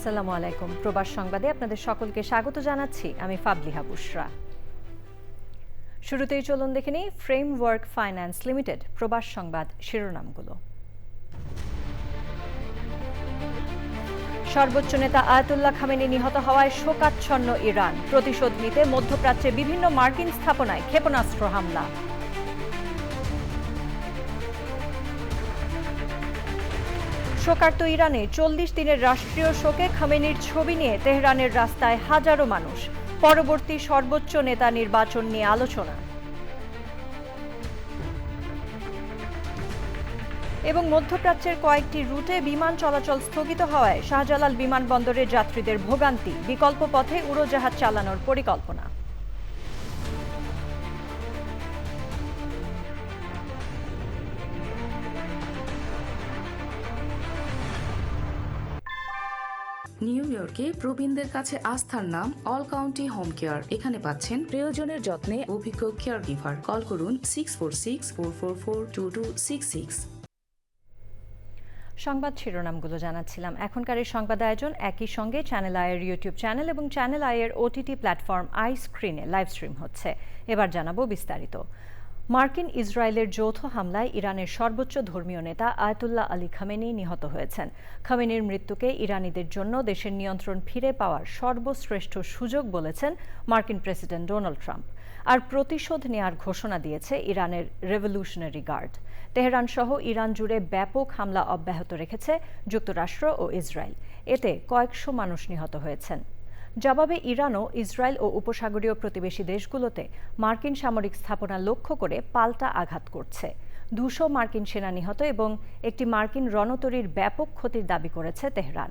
আসসালামু আলাইকুম। প্রবাস সংবাদে আপনাদের সকলকে স্বাগত জানাচ্ছি। আমি ফাবলিহা বুশরা। শুরুতেই চলুন দেখে নিই ফ্রেমওয়ার্ক ফাইন্যান্স লিমিটেড প্রবাস সংবাদ শিরোনামগুলো। সর্বোচ্চ নেতা আয়াতুল্লাহ খামেনি নিহত হওয়ায় শোকাচ্ছন্ন ইরান। প্রতিশোধ নিতে মধ্যপ্রাচ্যে বিভিন্ন মার্কিন স্থাপনায় ক্ষেপণাস্ত্র হামলা। শোকার্ত ইরানে 40 দিনের রাষ্ট্রীয় শোকে খামেনির ছবি নিয়ে তেহরানের রাস্তায় হাজারো মানুষ। পরবর্তী সর্বোচ্চ নেতা নির্বাচন নিয়ে আলোচনা। এবং মধ্যপ্রাচ্যের কয়েকটি রুটে বিমান চলাচল স্থগিত হওয়ায় শাহজালাল বিমানবন্দরের যাত্রীদের ভোগান্তি। বিকল্প পথে উড়োজাহাজ চালানোর পরিকল্পনা। নিউ ইয়র্কে প্রবীণদের কাছে আস্থার নাম অল কাউন্টি হোম কেয়ার। এখানে পাচ্ছেন প্রিয়জনের যত্নে অভিজ্ঞ কেয়ার গিভার। কল করুন 646-444-2266। সংবাদ শিরোনামগুলো জানাচ্ছিলাম। এখনকার এই সংবাদ আয়োজন একই সঙ্গে চ্যানেল আইয়ের ইউটিউব চ্যানেল এবং চ্যানেল আইয়ের ওটিটি প্ল্যাটফর্ম আই স্ক্রিনে লাইভ স্ট্রিম হচ্ছে। এবার জানাবো বিস্তারিত। মার্কিন ইসরায়েলের যৌথ হামলায় ইরানের সর্বোচ্চ ধর্মীয় নেতা আয়াতুল্লাহ আলী খামেনি নিহত হয়েছেন। খামেনির মৃত্যুকে ইরানিদের জন্য দেশের নিয়ন্ত্রণ ফিরে পাওয়ার সর্বশ্রেষ্ঠ সুযোগ বলেছেন মার্কিন প্রেসিডেন্ট ডোনাল্ড ট্রাম্প। আর প্রতিশোধ নেয়ার ঘোষণা দিয়েছে ইরানের রেভলিউশনারি গার্ড। তেহরান সহ ইরান জুড়ে ব্যাপক হামলা অব্যাহত রেখেছে যুক্তরাষ্ট্র ও ইসরায়েল। এতে কয়েকশো মানুষ নিহত হয়েছেন। জবাবে ইরানও ইসরায়েল ও উপসাগরীয় প্রতিবেশী দেশগুলোতে মার্কিন সামরিক স্থাপনা লক্ষ্য করে পাল্টা আঘাত করছে। 200 মার্কিন সেনা নিহত এবং একটি মার্কিন রণতরীর ব্যাপক ক্ষতির দাবি করেছে তেহরান।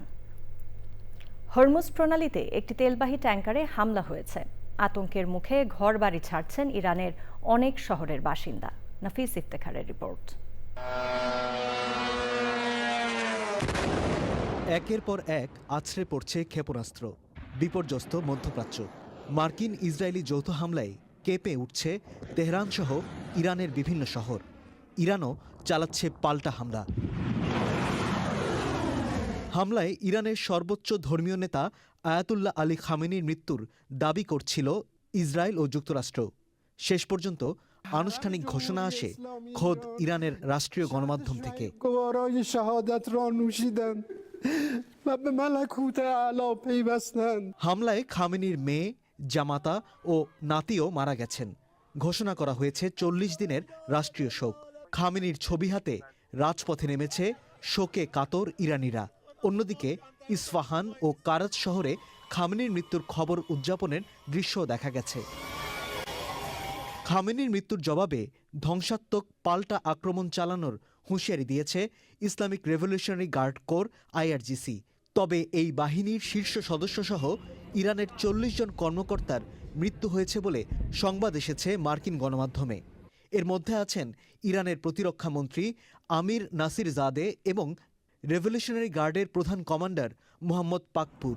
হরমুজ প্রণালীতে একটি তেলবাহী ট্যাঙ্কারে হামলা হয়েছে। আতঙ্কের মুখে ঘরবাড়ি ছাড়ছেন ইরানের অনেক শহরের বাসিন্দা। নাফিস ইফতেখারের রিপোর্ট। একের পর এক আছড়ে পড়ছে ক্ষেপণাস্ত্র। বিপর্যস্ত মধ্যপ্রাচ্য। মার্কিন ইসরায়েলি যৌথ হামলায় কেঁপে উঠছে তেহরান সহ ইরানের বিভিন্ন শহর। ইরানও চালাচ্ছে পাল্টা হামলা। হামলায় ইরানের সর্বোচ্চ ধর্মীয় নেতা আয়াতুল্লাহ আলী খামেনির মৃত্যুর দাবি করছিল ইসরায়েল ও যুক্তরাষ্ট্র। শেষ পর্যন্ত আনুষ্ঠানিক ঘোষণা আসে খোদ ইরানের রাষ্ট্রীয় গণমাধ্যম থেকে। হামলায় খামেনির মেয়ে, জামাতা ও নাতিও মারা গেছেন। ঘোষণা করা হয়েছে 40 দিনের রাষ্ট্রীয় শোক। খামেনির ছবি হাতে রাজপথে নেমেছে শোকে কাতর ইরানিরা। অন্যদিকে ইস্ফাহান ও কারাচ শহরে খামেনির মৃত্যুর খবর উদযাপনের দৃশ্য দেখা গেছে। খামেনির মৃত্যুর জবাবে ধ্বংসাত্মক পাল্টা আক্রমণ চালানোর হুঁশিয়ারি দিয়েছে Islamic revolutionary guard corps IRGC. তবে এই বাহিনীর শীর্ষ সদস্যসহ ইরানের 40 জন কর্মকর্তার মৃত্যু হয়েছে বলে সংবাদ এসেছে মার্কিন গণমাধ্যমে। এর মধ্যে আছেন ইরানের প্রতিরক্ষা মন্ত্রী আমির নাসির জাদে এবং রেভলিউশনারি গার্ডের প্রধান কমান্ডার মোহাম্মদ পাকপুর।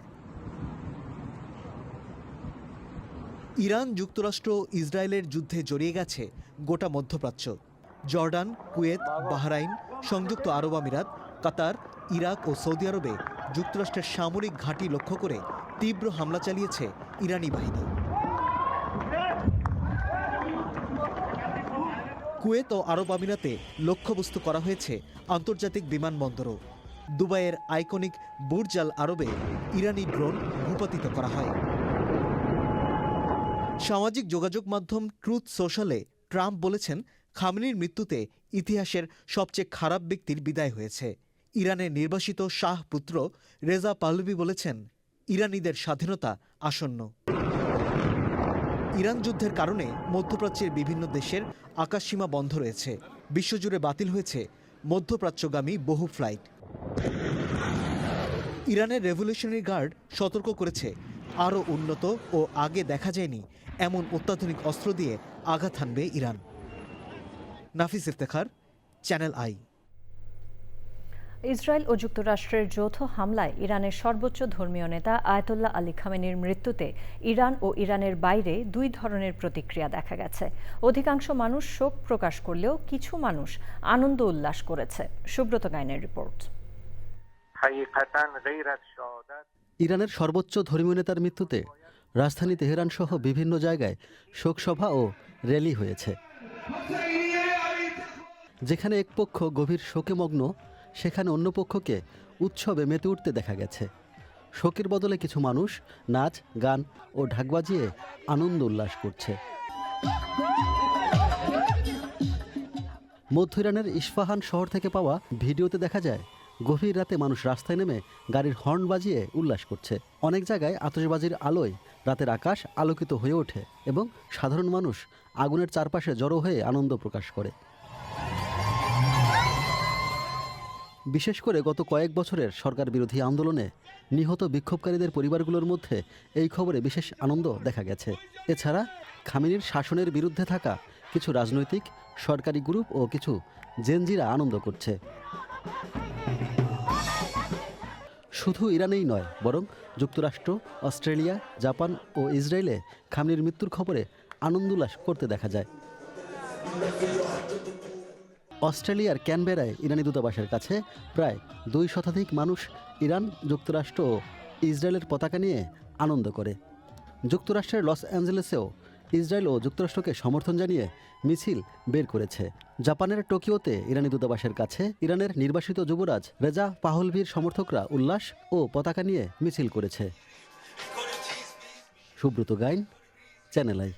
ইরান, যুক্তরাষ্ট্র, ইসরায়েলের যুদ্ধে জড়িয়ে গেছে গোটা মধ্যপ্রাচ্য। জর্ডান, কুয়েত, বাহরাইন, সংযুক্ত আরব আমিরাত, কাতার, ইরাক ও সৌদি আরবে যুক্তরাষ্ট্রের সামরিক ঘাঁটি লক্ষ্য করে তীব্র হামলা চালিয়েছে ইরানি বাহিনী। কুয়েত ও আরব আমিরাতে লক্ষ্যবস্তু করা হয়েছে আন্তর্জাতিক বিমানবন্দরও। দুবাইয়ের আইকনিক বুর্জ আল আরবে ইরানি ড্রোন ভূপাতিত করা হয়। সামাজিক যোগাযোগ মাধ্যম ট্রুথ সোশ্যালে ট্রাম্প বলেছেন, খামেনির মৃত্যুতে ইতিহাসের সবচেয়ে খারাপ ব্যক্তির বিদায় হয়েছে। ইরানের নির্বাসিত শাহ পুত্র রেজা পাহলভি বলেছেন, ইরানিদের স্বাধীনতা আসন্ন। ইরান যুদ্ধের কারণে মধ্যপ্রাচ্যের বিভিন্ন দেশের আকাশসীমা বন্ধ রয়েছে। বিশ্বজুড়ে বাতিল হয়েছে মধ্যপ্রাচ্যগামী বহু ফ্লাইট। ইরানের রেভলিউশনারি গার্ড সতর্ক করেছে, আরও উন্নত ও আগে দেখা যায়নি এমন অত্যাধুনিক অস্ত্র দিয়ে আঘাত হানবে Iran. Nafis Iftekhar, channel I. Israel ও যুক্তরাষ্ট্রের যৌথ হামলায় ইরানের সর্বোচ্চ ধর্মীয় নেতা আয়াতুল্লাহ আলী খামেনির মৃত্যুতে ইরান ও ইরানের বাইরে দুই ধরনের প্রতিক্রিয়া দেখা গেছে। অধিকাংশ মানুষ শোক প্রকাশ করলেও কিছু মানুষ আনন্দ উল্লাস করেছে। সুব্রত গাইনের রিপোর্ট। ইরানের সর্বোচ্চ ধর্মীয় নেতার মৃত্যুতে রাজধানী তেহরান সহ বিভিন্ন জায়গায় শোকসভা ও র্যালি হয়েছে। যেখানে এক পক্ষ গভীর শোকে মগ্ন, সেখানে অন্য পক্ষকে উৎসবে মেতে উঠতে দেখা গেছে। শোকের বদলে কিছু মানুষ নাচ, গান ও ঢাক বাজিয়ে আনন্দ উল্লাস করছে। মধ্য ইরানের ইস্পাহান শহর থেকে পাওয়া ভিডিওতে দেখা যায় গভীর রাতে মানুষ রাস্তায় নেমে গাড়ির হর্ন বাজিয়ে উল্লাস করছে। অনেক জায়গায় আতশবাজির আলোয় রাতের আকাশ আলোকিত হয়ে ওঠে এবং সাধারণ মানুষ আগুনের চারপাশে জড়ো হয়ে আনন্দ প্রকাশ করে। বিশেষ করে গত কয়েক বছরের সরকার বিরোধী আন্দোলনে নিহত বিক্ষোভকারীদের পরিবারগুলোর মধ্যে এই খবরে বিশেষ আনন্দ দেখা গেছে। এছাড়া খামেনির শাসনের বিরুদ্ধে থাকা কিছু রাজনৈতিক, সরকারি গ্রুপ ও কিছু জেনজিরা আনন্দ করছে। শুধু ইরানেই নয়, বরং যুক্তরাষ্ট্র, অস্ট্রেলিয়া, জাপান ও ইসরায়েলে খামেনির মৃত্যুর খবরে আনন্দ উল্লাস করতে দেখা যায়। অস্ট্রেলিয়ার ক্যানবেরায় ইরানি দূতাবাসের কাছে প্রায় 2 শতাধিক মানুষ ইরান, যুক্তরাষ্ট্র ও ইসরায়েলের পতাকা নিয়ে আনন্দ করে। যুক্তরাষ্ট্রের লস অ্যাঞ্জেলেসেও ইসরায়েল ও যুক্তরাষ্ট্রকে সমর্থন জানিয়ে মিছিল বের করেছে। জাপানের টোকিওতে ইরানি দূতাবাসের কাছে ইরানের নির্বাসিত যুবরাজ রেজা পাহলভির সমর্থকরা উল্লাস ও পতাকা নিয়ে মিছিল করেছে। Subrata Gain, Channel I.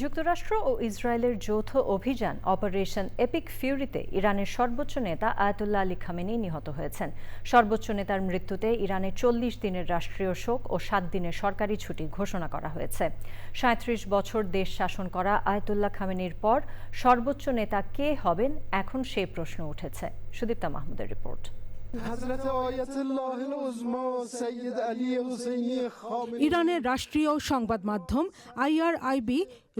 যুক্তরাষ্ট্র ও ইসরায়েলের যৌথ অভিযান অপারেশন এপিক ফিউরিতে ইরানের সর্বোচ্চ নেতা আয়াতুল্লাহ আলী খামেনি নিহত হয়েছেন। সর্বোচ্চ নেতার মৃত্যুতে ইরানে 40 দিনের রাষ্ট্রীয় শোক ও 7 দিনের সরকারি ছুটি ঘোষণা করা হয়েছে। 37 বছর দেশ শাসন করা আয়াতুল্লাহ খামেনির পর সর্বোচ্চ নেতা কে হবেন, এখন সেই প্রশ্ন উঠেছে। সুদীপ্তা মাহমুদের রিপোর্ট। ইরানের রাষ্ট্রীয় সংবাদ মাধ্যম IRIB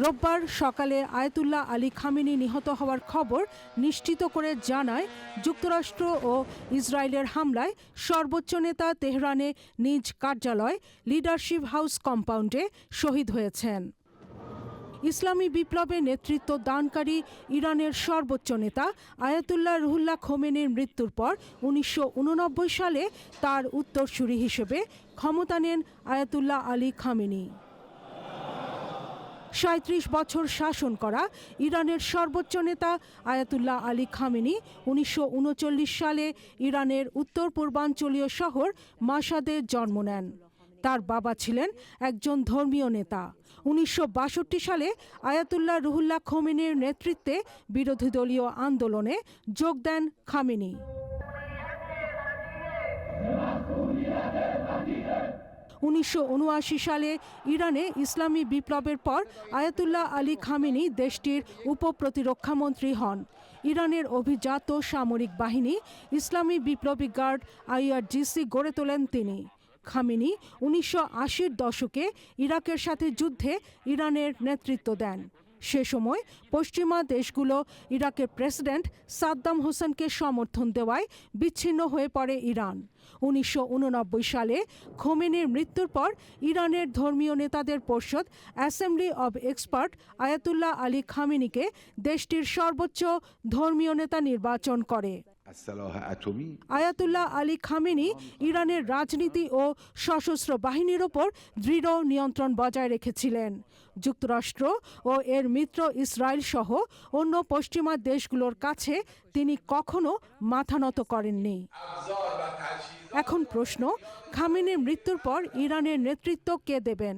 রোববার সকালে আয়াতুল্লাহ আলী খামেনি নিহত হওয়ার খবর নিশ্চিত করে জানায়, যুক্তরাষ্ট্র ও ইসরায়েলের হামলায় সর্বোচ্চ নেতা তেহরানে নিজ কার্যালয় লিডারশিপ হাউস কম্পাউন্ডে শহীদ হয়েছেন। ইসলামী বিপ্লবে নেতৃত্ব দানকারী ইরানের সর্বোচ্চ নেতা আয়াতুল্লাহ রুহুল্লাহ খোমেনির মৃত্যুর পর 1989 সালে তার উত্তরসূরি হিসেবে ক্ষমতা নেন আয়াতুল্লাহ আলী খামেনি। 37 বছর শাসন করা ইরানের সর্বোচ্চ নেতা আয়াতুল্লাহ আলী খামেনি 1939 সালে ইরানের উত্তর পূর্বাঞ্চলীয় শহর মাশহাদে জন্ম নেন। তার বাবা ছিলেন একজন ধর্মীয় নেতা। 1962 সালে আয়াতুল্লাহ রুহুল্লাহ খোমেনির নেতৃত্বে বিরোধী দলীয় আন্দোলনে যোগ দেন খামেনি। 1979 সালে ইরানে ইসলামী বিপ্লবের পর আয়াতুল্লাহ আলী খামেনি দেশটির উপপ্রতিরক্ষামন্ত্রী হন। ইরানের অভিজাত সামরিক বাহিনী ইসলামী বিপ্লবী গার্ড IRGC গড়ে তোলেন তিনি। খামেনি 1980-র দশকে ইরাকের সাথে যুদ্ধে ইরানের নেতৃত্ব দেন। সে সময় পশ্চিমা দেশগুলো ইরাকের প্রেসিডেন্ট সাদ্দাম হোসেনকে সমর্থন দেওয়ায় বিচ্ছিন্ন হয়ে পড়ে ইরান। 1989 সালে খোমেনির মৃত্যুর পর ইরানের ধর্মীয় নেতাদের পরিষদ assembly of expert Ayatollah Ali খামেনিকে দেশটির সর্বোচ্চ ধর্মীয় নেতা নির্বাচন করে। আয়াতুল্লাহ আলী খামেনি ইরানের রাজনীতি ও সশস্ত্র বাহিনীর ওপর দৃঢ় নিয়ন্ত্রণ বজায় রেখেছিলেন। যুক্তরাষ্ট্র ও এর মিত্র ইসরায়েল সহ অন্য পশ্চিমা দেশগুলোর কাছে তিনি কখনো মাথা নত করেননি। এখন প্রশ্ন, খামেনির মৃত্যুর পর ইরানের নেতৃত্ব কে দেবেন?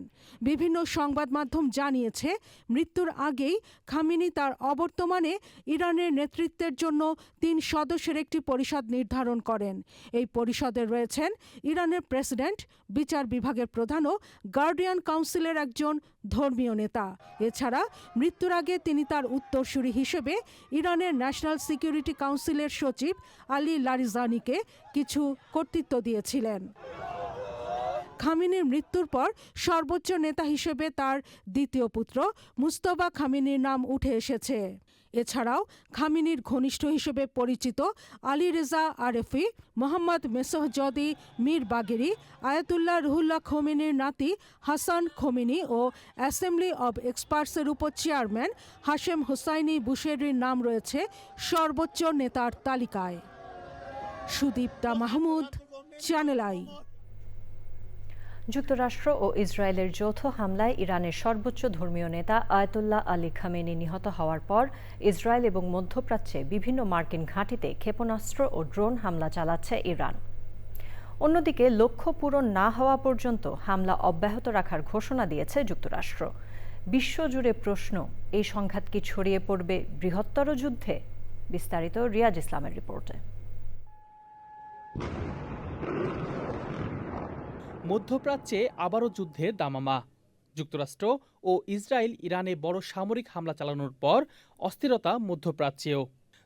বিভিন্ন সংবাদ মাধ্যম জানিয়েছে, মৃত্যুর আগেই খামেনি তার অবর্তমানে ইরানের নেতৃত্বের জন্য 3 সদস্যের একটি পরিষদ নির্ধারণ করেন। এই পরিষদে রয়েছেন ইরানের প্রেসিডেন্ট, বিচার বিভাগের প্রধান ও গার্ডিয়ান কাউন্সিলের একজন ধর্মীয় নেতা। এছাড়া মৃত্যুর আগে তিনি তার উত্তরসূরি হিসেবে ইরানের ন্যাশনাল সিকিউরিটি কাউন্সিলের সচিব আলী লারিজানিকে কিছু কর্তৃত্ব দিয়েছিলেন। খামেনির মৃত্যুর পর সর্বোচ্চ নেতা হিসেবে তার দ্বিতীয় পুত্র মুস্তফা খামেনির নাম উঠে এসেছে। এছাড়াও খামেনির ঘনিষ্ঠ হিসেবে পরিচিত আলী রেজা আরেফি, মোহাম্মদ মেসহজদি মীর বাগেরি, আয়াতুল্লাহ রুহুল্লাহ খোমেনির নাতি হাসান খোমেনি ও অ্যাসেম্বলি অব এক্সপার্টসের উপচেয়ারম্যান হাশেম হুসাইনি বুশেরির নাম রয়েছে সর্বোচ্চ নেতার তালিকায়। Sudipta Mahmud, channel I. যুক্তরাষ্ট্র ও ইসরায়েলের যৌথ হামলায় ইরানের সর্বোচ্চ ধর্মীয় নেতা আয়াতুল্লাহ আলী খামেনি নিহত হওয়ার পর ইসরায়েল এবং মধ্যপ্রাচ্যে বিভিন্ন মার্কিন ঘাঁটিতে ক্ষেপণাস্ত্র ও ড্রোন হামলা চালাচ্ছে ইরান। অন্যদিকে লক্ষ্য পূরণ না হওয়া পর্যন্ত হামলা অব্যাহত রাখার ঘোষণা দিয়েছে যুক্তরাষ্ট্র। বিশ্বজুড়ে প্রশ্ন, এই সংঘাত কি ছড়িয়ে পড়বে বৃহত্তর যুদ্ধে? বিস্তারিত রিয়াজ ইসলামের রিপোর্টে। মধ্যপ্রাচ্যে আবারও যুদ্ধের দামামা। যুক্তরাষ্ট্র ও ইসরায়েল ইরানে বড় সামরিক হামলা চালানোর পর অস্থিরতা মধ্যপ্রাচ্যেও।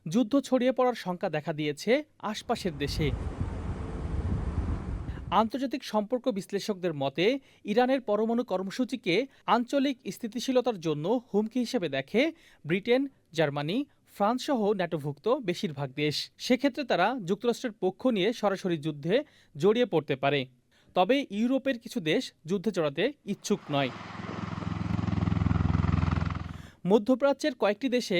যুদ্ধ ছড়িয়ে পড়ার শঙ্কা দেখা দিয়েছে আশপাশের দেশে। আন্তর্জাতিক সম্পর্ক বিশ্লেষকদের মতে ইরানের পরমাণু কর্মসূচিকে আঞ্চলিক স্থিতিশীলতার জন্য হুমকি হিসেবে দেখে ব্রিটেন, জার্মানি, ফ্রান্স সহ ন্যাটোভুক্ত বেশিরভাগ দেশ। সেক্ষেত্রে তারা যুক্তরাষ্ট্রের পক্ষ নিয়ে সরাসরি যুদ্ধে জড়িয়ে পড়তে পারে। তবে ইউরোপের কিছু দেশ যুদ্ধে জড়াতে ইচ্ছুক নয়। মধ্যপ্রাচ্যের কয়েকটি দেশে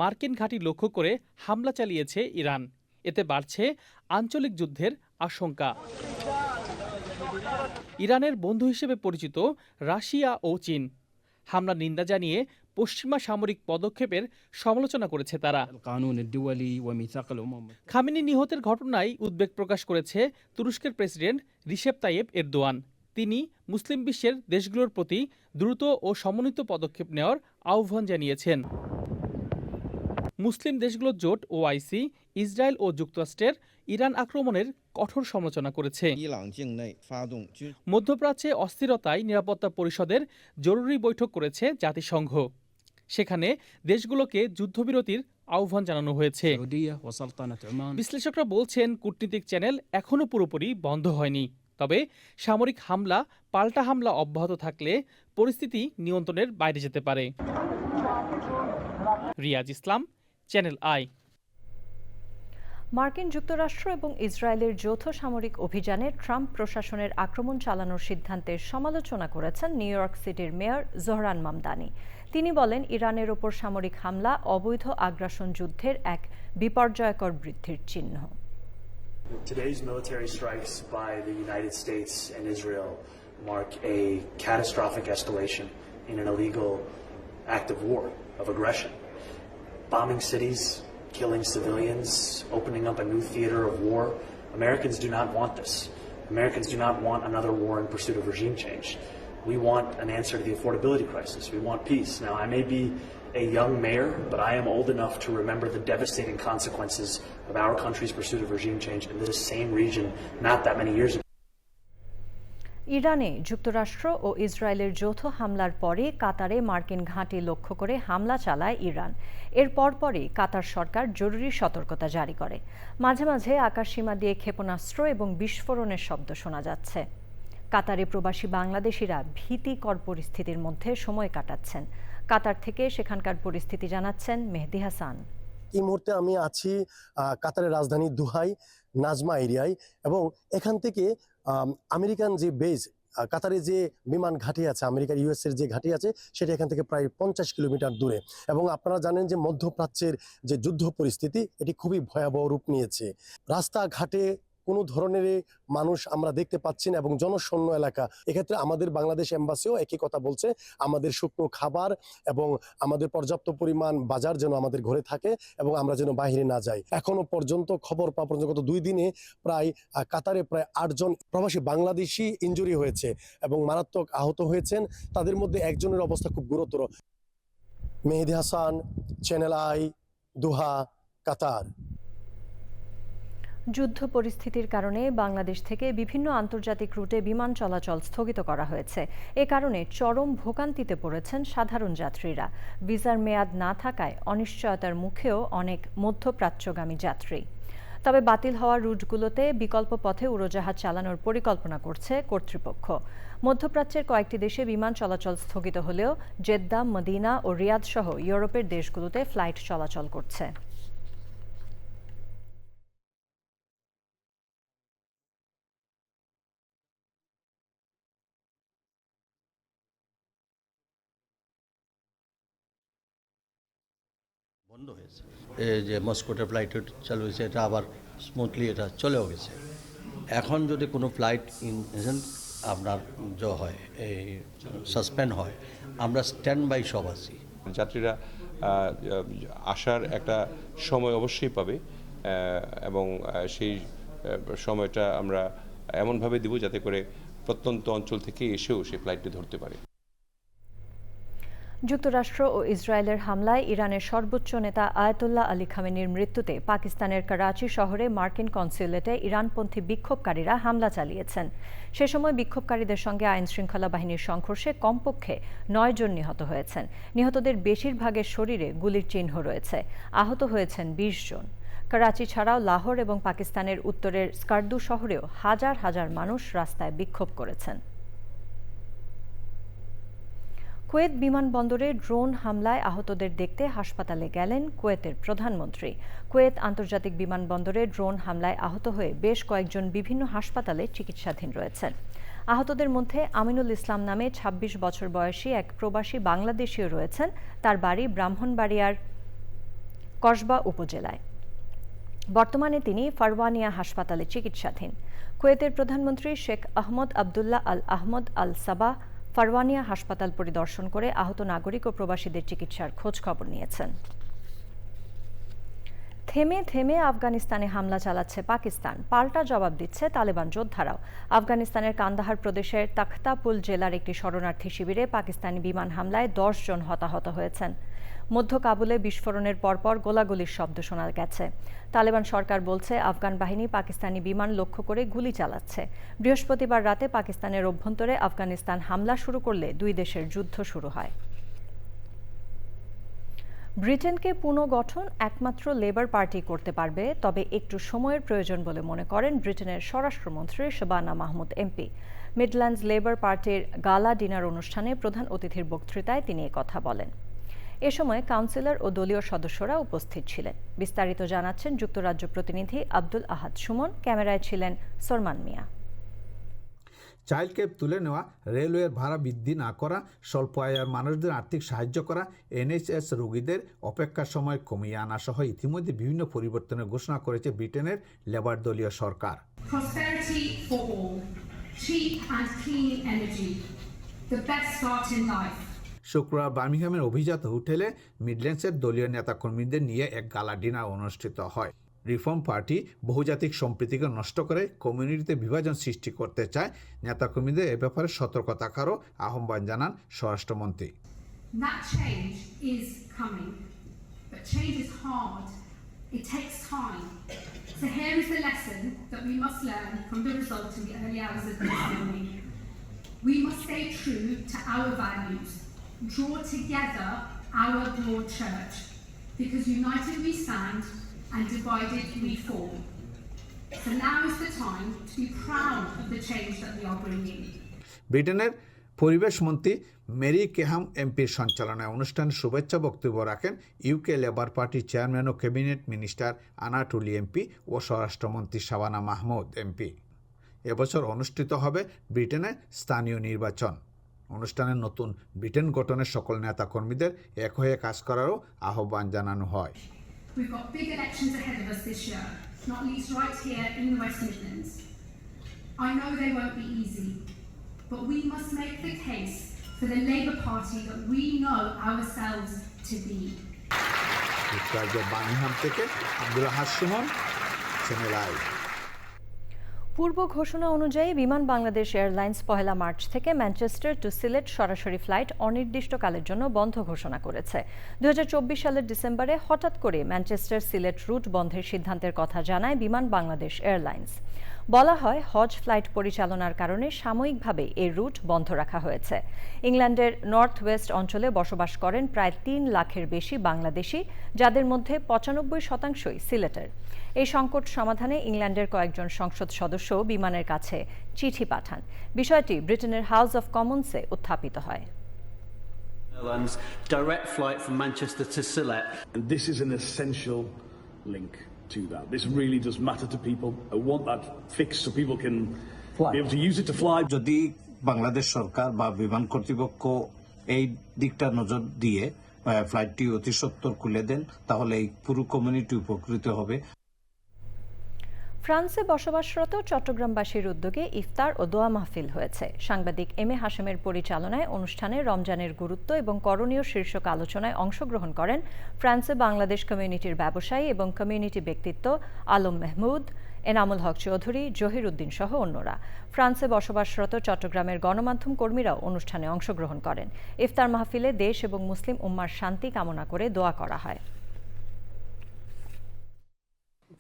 মার্কিন ঘাঁটি লক্ষ্য করে হামলা চালিয়েছে ইরান। এতে বাড়ছে আঞ্চলিক যুদ্ধের আশঙ্কা। ইরানের বন্ধু হিসেবে পরিচিত রাশিয়া ও চীন হামলার নিন্দা জানিয়ে পশ্চিমা সামরিক পদক্ষেপের সমালোচনা করেছে তারা। খামেনি নিহতের ঘটনায় উদ্বেগ প্রকাশ করেছে তুরস্কের প্রেসিডেন্ট রিসেপ তাইয়েপ এরদোয়ান। তিনি মুসলিম বিশ্বের দেশগুলোর প্রতি দ্রুত ও সমন্বিত পদক্ষেপ নেওয়ার আহ্বান জানিয়েছেন। মুসলিম দেশগুলোর জোট ওআইসি ইসরায়েল ও যুক্তরাষ্ট্রের ইরান আক্রমণের কঠোর সমালোচনা করেছে। মধ্যপ্রাচ্যে অস্থিরতায় নিরাপত্তা পরিষদের জরুরি বৈঠক করেছে জাতিসংঘ। সেখানে দেশগুলোকে যুদ্ধবিরতির আহ্বান জানানো হয়েছে। বিশ্লেষকরা বলছেন কূটনীতিক চ্যানেল এখনও পুরোপুরি বন্ধ হয়নি। তবে সামরিক হামলা পাল্টা হামলা অব্যাহত থাকলে পরিস্থিতি নিয়ন্ত্রণের বাইরে যেতে পারে। রিয়াজ ইসলাম, চ্যানেল আই। মার্কিন যুক্তরাষ্ট্র এবং ইসরায়েলের যৌথ সামরিক অভিযানে ট্রাম্প প্রশাসনের আক্রমণ চালানোর সিদ্ধান্তের সমালোচনা করেছেন নিউ ইয়র্ক সিটির মেয়র জোহরান মামদানি। তিনি বলেন, ইরানের ওপর সামরিক হামলা অবৈধ আগ্রাসন যুদ্ধের এক বিপর্যয়কর বৃদ্ধির চিহ্ন। Today's military strikes by the United States and Israel mark a catastrophic escalation in an illegal act of war, of aggression. Bombing cities, killing civilians, opening up a new theater of war. Americans do not want this. Americans do not want another war in pursuit of regime change. We want an answer to the affordability crisis. We want peace. Now, I may be a young mayor, but I am old enough to remember the devastating consequences of our country's pursuit of regime change in this same region not that many years ago. ইরানে যুক্তরাষ্ট্র ও ইসরায়েলের যৌথ হামলার পরে কাতারে মার্কিন ঘাঁটি লক্ষ্য করে হামলা চালায় ইরান। এর পরপরই কাতার সরকার জরুরি সতর্কতা জারি করে। মাঝে মাঝে আকাশসীমা দিয়ে ক্ষেপণাস্ত্র এবং বিস্ফোরণের শব্দ শোনা যাচ্ছে। কাতারে প্রবাসী বাংলাদেশিরা ভীতিকর পরিস্থিতির মধ্যে সময় কাটাচ্ছেন। কাতার থেকে সেখানকার পরিস্থিতি জানাচ্ছেন মেহেদি হাসান। এই মুহূর্তে আমি আছি কাতারের রাজধানী দুহাই নাজমা এরিয়ায়, এবং এখান থেকে আমেরিকান যে বেজ, কাতারে যে বিমান ঘাঁটি আছে, আমেরিকার ইউএস এর যে ঘাঁটি আছে, সেটা এখান থেকে প্রায় 50 কিলোমিটার দূরে। এবং আপনারা জানেন যে মধ্যপ্রাচ্যের যে যুদ্ধ পরিস্থিতি, এটি খুবই ভয়াবহ রূপ নিয়েছে। রাস্তাঘাটে কোনো ধরনের মানুষ আমরা দেখতে পাচ্ছি না, এবং জনশূন্য এলাকা। এক্ষেত্রে আমাদের বাংলাদেশ এম্বাসিও একই কথা বলছে, আমাদের শুকনো খাবার এবং আমাদের পর্যাপ্ত পরিমাণ বাজার যেন আমাদের ঘরে থাকে এবং আমরা যেন বাইরে না যাই। এখনো পর্যন্ত খবর পাওয়া পর্যন্ত গত 2 দিনে প্রায় কাতারে প্রায় 8 জন প্রবাসী বাংলাদেশি ইনজুরি হয়েছে এবং মারাত্মক আহত হয়েছেন। তাদের মধ্যে একজনের অবস্থা খুব গুরুতর। মেহেদি হাসান, চ্যানেল আই, দোহা, কাতার। যুদ্ধ পরিস্থিতির কারণে বাংলাদেশ থেকে বিভিন্ন আন্তর্জাতিক রুটে বিমান চলাচল স্থগিত করা হয়েছে। এ কারণে চরম ভোগান্তিতে পড়েছেন সাধারণ যাত্রীরা। ভিসার মেয়াদ না থাকায় অনিশ্চয়তার মুখেও অনেক মধ্যপ্রাচ্যগামী যাত্রী। তবে বাতিল হওয়া রুটগুলোতে বিকল্প পথে উড়োজাহাজ চালানোর পরিকল্পনা করছে কর্তৃপক্ষ। মধ্যপ্রাচ্যের কয়েকটি দেশে বিমান চলাচল স্থগিত হলেও জেদ্দা, মদিনা ও রিয়াদ সহ ইউরোপের দেশগুলোতে ফ্লাইট চলাচল করছে। বন্ধ হয়েছে। এই যে মস্কোতে ফ্লাইট চালু হয়েছে, এটা আবার স্মুথলি এটা চলেও গেছে। এখন যদি কোনো ফ্লাইট আপনার হয় এই সাসপেন্ড হয়, আমরা স্ট্যান্ড বাই সব আছি। যাত্রীরা আসার একটা সময় অবশ্যই পাবে এবং সেই সময়টা আমরা এমনভাবে দিব যাতে করে প্রত্যন্ত অঞ্চল থেকে এসেও সেই ফ্লাইটটি ধরতে পারে। যুক্তরাষ্ট্র ও ইসরায়েলের হামলায় ইরানের সর্বোচ্চ নেতা আয়াতুল্লাহ আলী খামেনির মৃত্যুতে পাকিস্তানের করাচি শহরে মার্কিন কনস্যুলেটে ইরানপন্থী বিক্ষোভকারীরা হামলা চালিয়েছেন। সে সময় বিক্ষোভকারীদের সঙ্গে আইনশৃঙ্খলা বাহিনীর সংঘর্ষে কমপক্ষে 9 জন নিহত হয়েছেন। নিহতদের বেশিরভাগের শরীরে গুলির চিহ্ন রয়েছে। আহত হয়েছেন 20 জন। করাচি ছাড়াও লাহোর এবং পাকিস্তানের উত্তরের স্কার্দু শহরেও হাজার হাজার মানুষ রাস্তায় বিক্ষোভ করেছেন। কুয়েত বিমানবন্দরে ড্রোন হামলায় আহতদের দেখতে হাসপাতালে গেলেন কুয়েতের প্রধানমন্ত্রী। কুয়েত আন্তর্জাতিক বিমানবন্দরে ড্রোন হামলায় আহত হয়ে বেশ কয়েকজন বিভিন্ন হাসপাতালে চিকিৎসাধীন রয়েছেন। আহতদের মধ্যে আমিনুল ইসলাম নামে 26 বছর বয়সী এক প্রবাসী বাংলাদেশীও রয়েছেন। তার বাড়ি ব্রাহ্মণবাড়িয়ার কসবা উপজেলায়। বর্তমানে তিনি ফারওয়ানিয়া হাসপাতালে চিকিৎসাধীন। কুয়েতের প্রধানমন্ত্রী শেখ আহমদ আবদুল্লাহ আল আহমদ আল সাবাহ ফারওয়ানিয়া হাসপাতাল পরিদর্শন করে আহত নাগরিক ও প্রবাসীদের চিকিৎসার খোঁজ খবর নিয়েছেন। থেমে থেমে আফগানিস্তানে হামলা চালাচ্ছে পাকিস্তান, পাল্টা জবাব দিচ্ছে তালেবান যোদ্ধারাও। আফগানিস্তানের কান্দাহার প্রদেশের তাখতাপুল জেলার একটি শরণার্থী শিবিরে পাকিস্তানি বিমান হামলায় 10 জন হতাহত হয়েছেন। মধ্য কাবুলে বিস্ফোরণের পরপর গোলাগুলির শব্দ শোনা গেছে। তালেবান সরকার বলছে আফগান বাহিনী পাকিস্তানি বিমান লক্ষ্য করে গুলি চালাচ্ছে। বৃহস্পতিবার রাতে পাকিস্তানের অভ্যন্তরে আফগানিস্তান হামলা শুরু করলে দুই দেশের যুদ্ধ শুরু হয়। ব্রিটেনকে পুনর্গঠন একমাত্র লেবার পার্টি করতে পারবে, তবে একটু সময়ের প্রয়োজন বলে মনে করেন ব্রিটেনের স্বরাষ্ট্রমন্ত্রী Shabana Mahmud MP. Midlands labour পার্টির গালা ডিনার অনুষ্ঠানে প্রধান অতিথির বক্তৃতায় তিনি একথা বলেন। এ সময় কাউন্সিলর ও দলীয় সদস্যরা উপস্থিত ছিলেন। বিস্তারিত জানাচ্ছেন যুক্তরাজ্য প্রতিনিধি আব্দুল আহাদ সুমন। ক্যামেরায় ছিলেন সরমান মিয়া। চাইল্ড ক্যাব তুলে নেওয়া, রেলওয়ের ভাড়া বৃদ্ধি না করা, স্বল্প আয়ের মানুষদের আর্থিক সাহায্য করা, এনএইচএস রোগীদের অপেক্ষার সময় কমিয়ে আনা সহ ইতিমধ্যে বিভিন্ন পরিবর্তনের ঘোষণা করেছে ব্রিটেনের লেবার দলীয় সরকার। Prosperity for all, cheap and clean energy, the best start in life. শুক্রবার বার্মিংহামের অভিজাত হোটেলে মিডল্যান্ডসের দলীয় নেতাকর্মীদের নিয়ে এক গালা ডিনার অনুষ্ঠিত হয়। রিফর্ম পার্টি বহুজাতিক সম্প্রীতিকে নষ্ট করে কমিউনিটিতে বিভাজন সৃষ্টি করতে চায়। নেতাকর্মীদের এ ব্যাপারে সতর্ক থাকারও আহ্বান জানান স্বরাষ্ট্রমন্ত্রী। That change is coming, but change is hard. It takes time. So here is the lesson that we must learn from the result in the early hours of this morning. We must stay true to our values, draw together our broad church, because united we stand and divided we fall. So now is the time to be proud of the change that we are bringing. ব্রিটেনের পরিবেশ মন্ত্রী Mary কেহাম এমপির সঞ্চালনায় অনুষ্ঠানে শুভেচ্ছা বক্তব্য রাখেন UK labour পার্টির চেয়ারম্যান ও ক্যাবিনেট মিনিস্টার আনাটুলি এমপি ও স্বরাষ্ট্রমন্ত্রী শাবানা মাহমুদ এমপি। এবছর অনুষ্ঠিত হবে ব্রিটেনের স্থানীয় নির্বাচন। অনুষ্ঠানে নতুন ব্রিটেন গঠনের সকল নেতাকর্মীদের এক হয়ে কাজ করারও আহ্বান জানানো হয়। We've got big elections ahead of us this year, not least right here in the West Midlands. I know they won't be easy, but we must make the case for the Labour Party that we know ourselves to be. যুক্তরাজ্যের Birmingham থেকে আব্দুল আহাদ Suman, channel I. পূর্ব ঘোষণা অনুযায়ী বিমান Bangladesh airlines 1 March থেকে Manchester two Sylhet সরাসরি flight অনির্দিষ্টকালের জন্য বন্ধ ঘোষণা করেছে। 2024 সালের ডিসেম্বরে হঠাৎ করে ম্যানচেস্টার সিলেট রুট বন্ধের সিদ্ধান্তের কথা জানায় বিমান বাংলাদেশ এয়ারলাইন্স। বলা হয় হজ ফ্লাইট পরিচালনার কারণে সাময়িকভাবে এই রুট বন্ধ রাখা হয়েছে। ইংল্যান্ডের নর্থ ওয়েস্ট অঞ্চলে বসবাস করেন প্রায় 3 লাখের বেশি বাংলাদেশি, যাদের মধ্যে 95% সিলেটের। এই সংকট সমাধানে ইংল্যান্ডের কয়েকজন সংসদ সদস্য বিমানের কাছে চিঠি পাঠান। বিষয়টি ব্রিটেনের হাউস অব কমন্সে উত্থাপিত হয়। Direct flight from Manchester to Sylhet. And this is an essential link to that. This really does matter to people. I want that fixed so people can be able to use it to fly. যদি বাংলাদেশ সরকার বা বিমান কর্তৃপক্ষ এই দিকটা নজর দিয়ে ফ্লাইটটি অতি সত্বর খুলে দেন, তাহলে এই পুরো কমিউনিটি উপকৃত হবে। ফ্রান্সে বসবাসরত চট্টগ্রামবাসীর উদ্যোগে ইফতার ও দোয়া মাহফিল হয়েছে। সাংবাদিক এম এ হাশেমের পরিচালনায় অনুষ্ঠানে রমজানের গুরুত্ব এবং করণীয় শীর্ষক আলোচনায় অংশগ্রহণ করেন ফ্রান্সে বাংলাদেশ কমিউনিটির ব্যবসায়ী এবং কমিউনিটি ব্যক্তিত্ব আলম মেহমুদ, এনামুল হক চৌধুরী, জহির উদ্দিন সহ অন্যরা। ফ্রান্সে বসবাসরত চট্টগ্রামের গণমাধ্যম কর্মীরাও অনুষ্ঠানে অংশগ্রহণ করেন। ইফতার মাহফিলে দেশ এবং মুসলিম উম্মার শান্তি কামনা করে দোয়া করা হয়।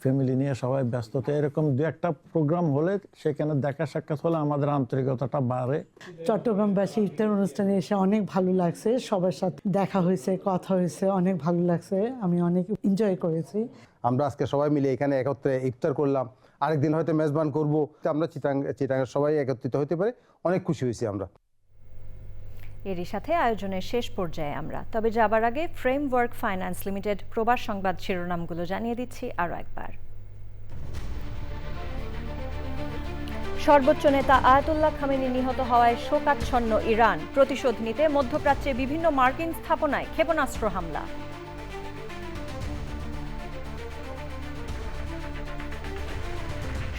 ফ্যামিলি নিয়ে সবাই ব্যস্ত, তো এরকম দু একটা প্রোগ্রাম হলে সেখানে দেখা সাক্ষাৎ হলে আমাদের আন্তরিকতাটা বাড়ে। চট্টগ্রামবাসী ইফতার অনুষ্ঠানে এসে অনেক ভালো লাগছে, সবার সাথে দেখা হয়েছে, কথা হয়েছে, অনেক ভালো লাগছে, আমি অনেক এনজয় করেছি। আমরা আজকে সবাই মিলে এখানে একত্রে ইফতার করলাম, আরেকদিন হয়তো মেজবান করব, আমরা চিটাঙ্গের সবাই একত্রিত হতে পারে, অনেক খুশি হয়েছি আমরা। এরই সাথে আয়োজনের শেষ পর্যায়ে আমরা, তবে যাবার আগে ফ্রেমওয়ার্ক ফাইন্যান্স লিমিটেড প্রবাস সংবাদ শিরোনামগুলো জানিয়ে দিচ্ছি আরও একবার। সর্বোচ্চ নেতা আয়াতুল্লাহ খামেনি নিহত হওয়ায় শোকাচ্ছন্ন ইরান, প্রতিশোধ নিতে মধ্যপ্রাচ্যে বিভিন্ন মার্কিন স্থাপনায় ক্ষেপণাস্ত্র হামলা।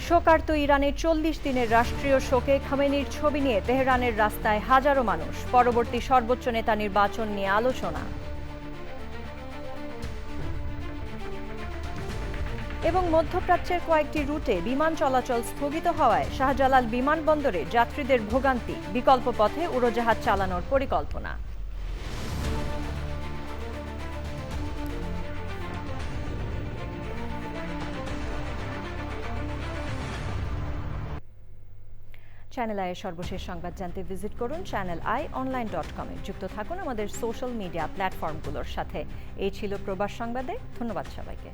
শোকার্ত ইরানের 40 দিনের রাষ্ট্রীয় শোকে খামেনির ছবি নিয়ে তেহরানের রাস্তায় হাজারো মানুষ, পরবর্তী সর্বোচ্চ নেতা নির্বাচন নিয়ে আলোচনা। এবং মধ্যপ্রাচ্যের কয়েকটি রুটে বিমান চলাচল স্থগিত হওয়ায় শাহজালাল বিমানবন্দরে যাত্রীদের ভোগান্তি, বিকল্প পথে উড়োজাহাজ চালানোর পরিকল্পনা। চ্যানেল আইয়ের সর্বশেষ সংবাদ জানতে ভিজিট করুন channelionline.com। যুক্ত থাকুন আমাদের সোশ্যাল মিডিয়া প্ল্যাটফর্মগুলোর সাথে। এই ছিল প্রবাস সংবাদে। ধন্যবাদ সবাইকে।